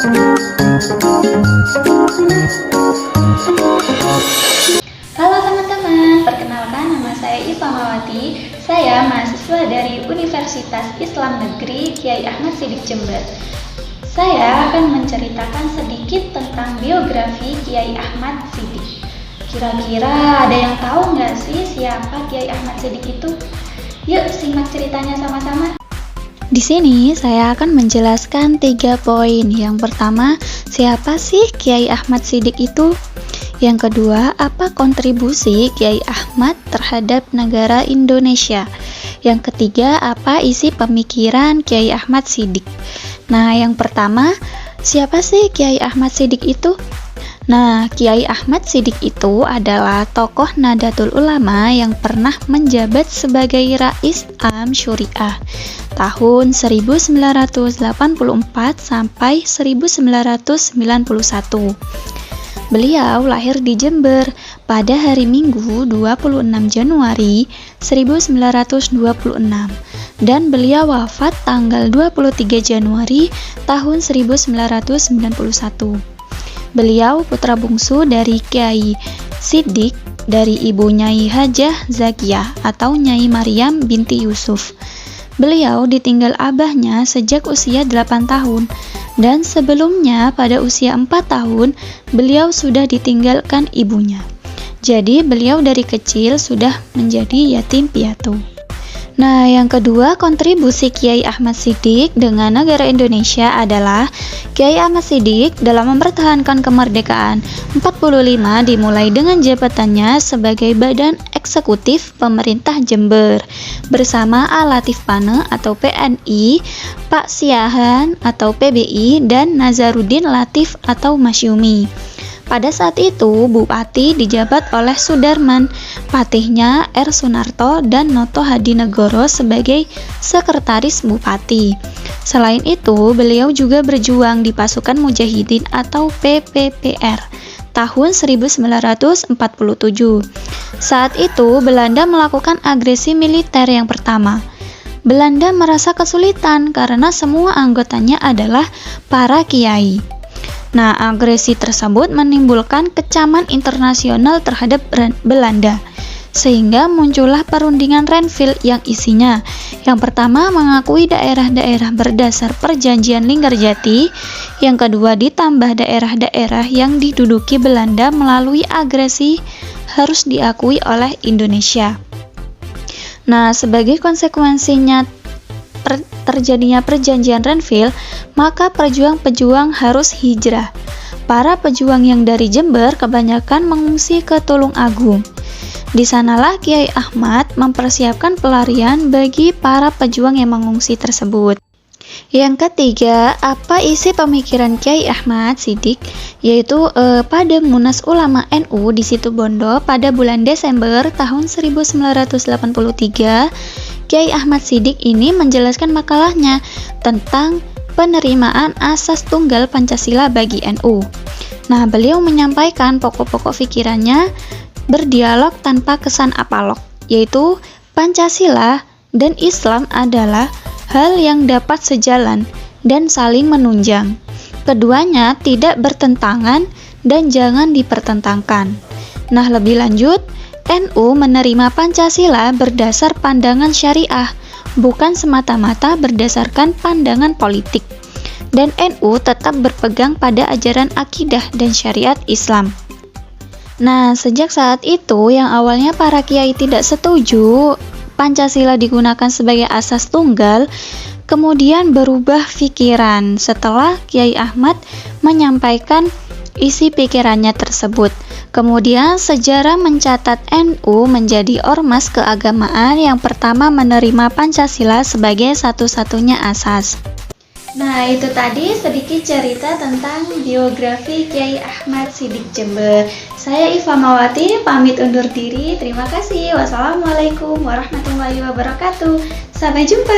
Halo teman-teman, perkenalkan nama saya Iva Mawati. Saya mahasiswa dari Universitas Islam Negeri Kiai Ahmad Siddiq Jember. Saya akan menceritakan sedikit tentang biografi Kiai Ahmad Siddiq. Kira-kira ada yang tahu nggak sih siapa Kiai Ahmad Siddiq itu? Yuk simak ceritanya sama-sama. Di sini saya akan menjelaskan 3 poin. Yang pertama, siapa sih Kiai Ahmad Siddiq itu? Yang kedua, apa kontribusi Kiai Ahmad terhadap negara Indonesia? Yang ketiga, apa isi pemikiran Kiai Ahmad Siddiq? Nah, yang pertama, siapa sih Kiai Ahmad Siddiq itu? Nah, Kiai Ahmad Siddiq itu adalah tokoh Nahdlatul Ulama yang pernah menjabat sebagai Rais Am Syuriah tahun 1984 sampai 1991. Beliau lahir di Jember pada hari Minggu 26 Januari 1926 dan beliau wafat tanggal 23 Januari tahun 1991. Beliau putra bungsu dari Kiai Siddiq dari ibu Nyai Hajah Zakiyah atau Nyai Maryam binti Yusuf. Beliau ditinggal abahnya sejak usia 8 tahun dan sebelumnya pada usia 4 tahun beliau sudah ditinggalkan ibunya. Jadi beliau dari kecil sudah menjadi yatim piatu. Nah, yang kedua, kontribusi Kiai Ahmad Siddiq dengan negara Indonesia adalah Kiai Ahmad Siddiq dalam mempertahankan kemerdekaan 45 dimulai dengan jabatannya sebagai Badan Eksekutif Pemerintah Jember bersama Al-Latif Pane atau PNI, Pak Siahaan atau PBI, dan Nazaruddin Latif atau Masyumi. Pada saat itu, Bupati dijabat oleh Sudarman, patihnya R. Sunarto dan Noto Hadinegoro sebagai Sekretaris Bupati. Selain itu, beliau juga berjuang di Pasukan Mujahidin atau PPPR tahun 1947. Saat itu, Belanda melakukan agresi militer yang pertama. Belanda merasa kesulitan karena semua anggotanya adalah para kiai. Nah, agresi tersebut menimbulkan kecaman internasional terhadap Belanda, sehingga muncullah perundingan Renville yang isinya yang pertama mengakui daerah-daerah berdasar perjanjian Linggarjati, yang kedua ditambah daerah-daerah yang diduduki Belanda melalui agresi harus diakui oleh Indonesia. Nah, sebagai konsekuensinya terjadinya perjanjian Renville, maka pejuang-pejuang harus hijrah. Para pejuang yang dari Jember kebanyakan mengungsi ke Tulung Agung. Di sanalah Kiai Ahmad mempersiapkan pelarian bagi para pejuang yang mengungsi tersebut. Yang ketiga, apa isi pemikiran Kiai Ahmad Siddiq? Yaitu pada Munas Ulama NU di Situbondo pada bulan Desember tahun 1983, Kiai Ahmad Siddiq ini menjelaskan makalahnya tentang penerimaan asas tunggal Pancasila bagi NU. Nah, beliau menyampaikan pokok-pokok pikirannya berdialog tanpa kesan apalog, yaitu Pancasila dan Islam adalah hal yang dapat sejalan dan saling menunjang. Keduanya tidak bertentangan dan jangan dipertentangkan. Nah, lebih lanjut, NU menerima Pancasila berdasar pandangan syariah, bukan semata-mata berdasarkan pandangan politik. Dan NU tetap berpegang pada ajaran akidah dan syariat Islam. Nah, sejak saat itu yang awalnya para kiai tidak setuju Pancasila digunakan sebagai asas tunggal, kemudian berubah pikiran setelah Kiai Ahmad menyampaikan isi pikirannya tersebut. Kemudian sejarah mencatat NU menjadi ormas keagamaan yang pertama menerima Pancasila sebagai satu-satunya asas. Nah, itu tadi sedikit cerita tentang biografi Kiai Ahmad Siddiq Jember. Saya Iva Mawati, pamit undur diri. Terima kasih. Wassalamualaikum warahmatullahi wabarakatuh. Sampai jumpa.